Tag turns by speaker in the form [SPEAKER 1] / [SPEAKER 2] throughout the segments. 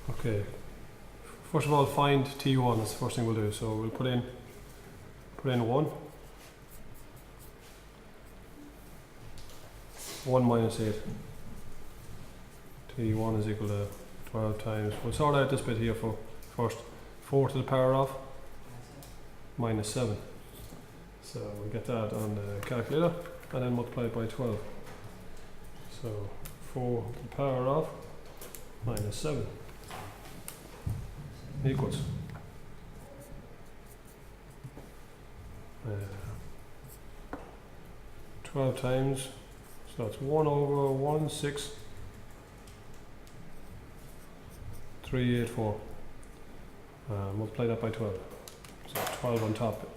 [SPEAKER 1] Okay, first of all find T1, that's the first thing we'll do. So we'll put in 1 minus 8. T1 is equal to 12 times, we'll sort out this bit here first. 4 to the power of minus 7. So we'll get that on the calculator and then multiply it by 12. So 4 to the power of minus 7 equals 12 times, so it's 1 over 16384. Multiply that by 12, so 12 on top.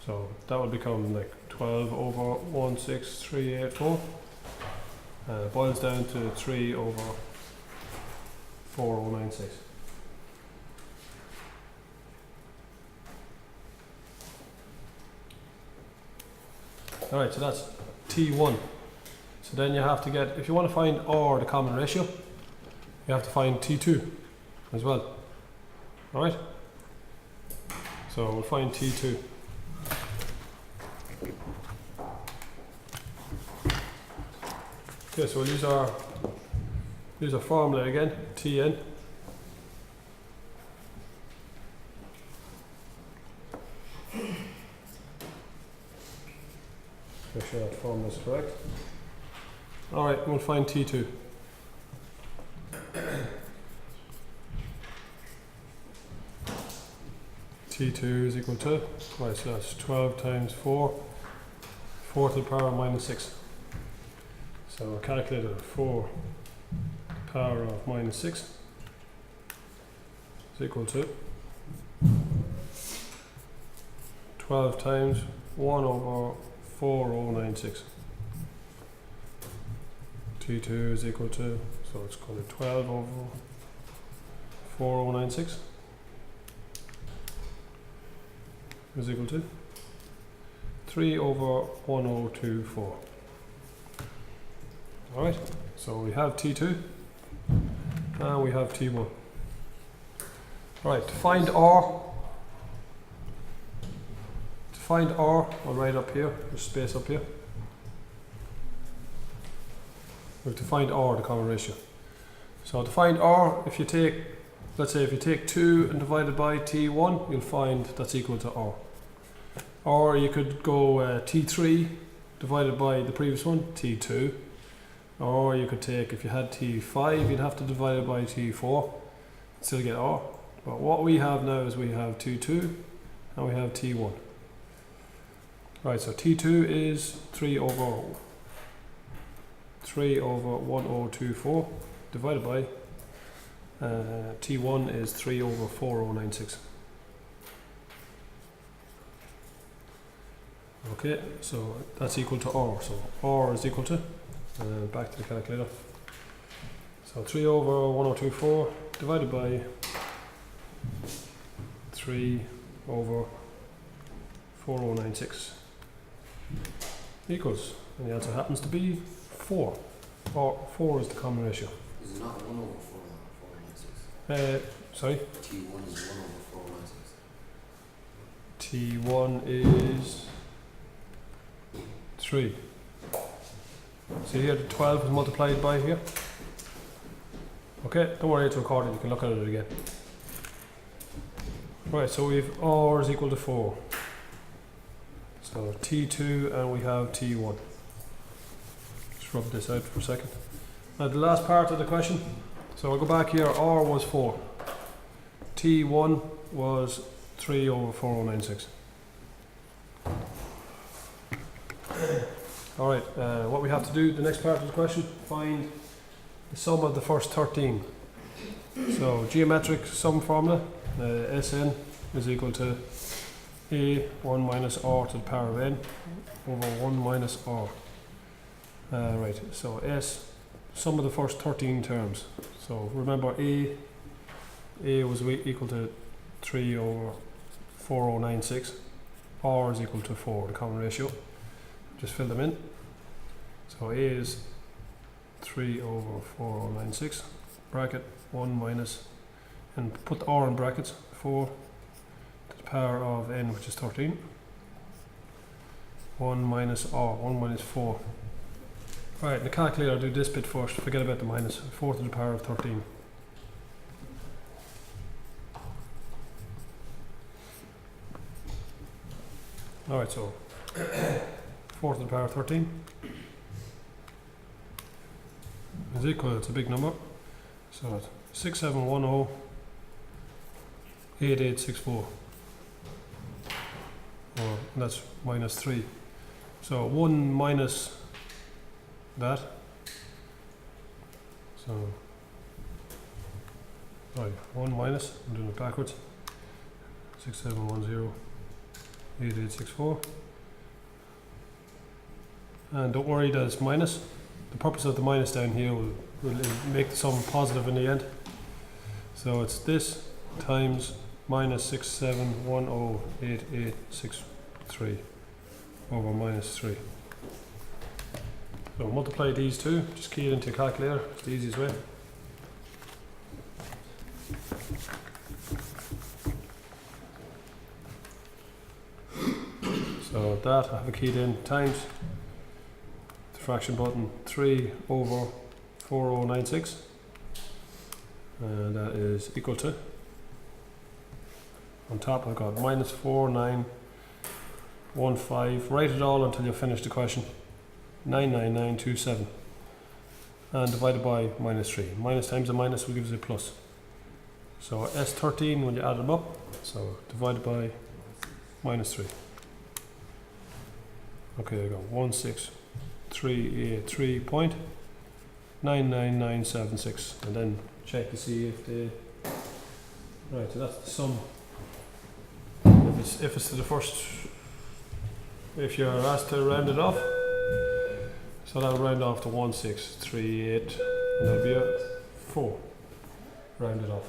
[SPEAKER 1] So that will become like 12 over 16384. Boils down to 3 over 4096. Alright, so that's T1. So then you have to get, if you want to find R, the common ratio, you have to find T2 as well. Alright? So we'll find T2. Okay, so we'll use our formula again, Tn. Make sure that formula is correct. Alright, we'll find T2. T2 is equal to, right, so that's 12 times 4 to the power of minus 6. So our calculator, 4 to the power of minus 6 is equal to 12 times 1 over 4096. T2 is equal to, so it's going to 12 over 4096 is equal to 3 over 1024. Alright, so we have T2 and we have T1. Alright, to find R, I'll write up here, there's space up here. We have to find R, the common ratio. So to find R, if you take, let's say if you take 2 and divide it by T1, you'll find that's equal to R. Or you could go T3 divided by the previous one, T2. Or you could take, if you had T5, you'd have to divide it by T4, still get R. But what we have now is we have T2 and we have T1. Right, so T2 is 3 over 1024 divided by T1 is 3 over 4096. Okay, so that's equal to R. So R is equal to, back to the calculator. So 3 over 1024 divided by 3 over 4096 equals, and the answer happens to be 4. Or 4 is the common ratio.
[SPEAKER 2] Is it not 1 over 496?
[SPEAKER 1] Sorry?
[SPEAKER 2] T1 is 1 over 496.
[SPEAKER 1] T1 is 3. See here, the 12 is multiplied by here. Okay, don't worry, it's recorded, you can look at it again. Right, so we've R is equal to 4. So T2 and we have T1. Just rub this out for a second. Now the last part of the question. So I'll go back here, R was 4. T1 was 3 over 4096. Alright, what we have to do, the next part of the question, find the sum of the first 13. So geometric sum formula, Sn is equal to A 1 minus R to the power of n over 1 minus R. Right, so S, sum of the first 13 terms. So remember A was equal to 3 over 4096. R is equal to 4, the common ratio. Just fill them in. So A is 3 over 4096, bracket 1 minus, and put the r in brackets, 4 to the power of n, which is 13, 1 minus r, 1 minus 4. Right, in the calculator I'll do this bit first, forget about the minus, 4 to the power of 13. Alright, so 4 to the power of 13 is equal, it's a big number, so it's 6710 8864, and that's minus 3. So 1 minus that, so right, 1 minus, I'm doing it backwards, 6710 8864, and don't worry that it's minus. The purpose of the minus down here will make the sum positive in the end. So it's this times minus 67108863 over minus 3. So multiply these two, just key it into your calculator, it's the easiest way. So that I have it keyed in times the fraction button 3 over 4096, and that is equal to, on top I've got minus 4915, write it all until you finish the question, 99927, and divided by minus 3. Minus times a minus will give us a plus. So S13 when you add them up, so divided by minus 3. Okay, I got 16383.99976, and then check to see if they, right, so that's the sum. If it's to the first, if you're asked to round it off, so that'll round off to 1638, and that'll be a 4 rounded off.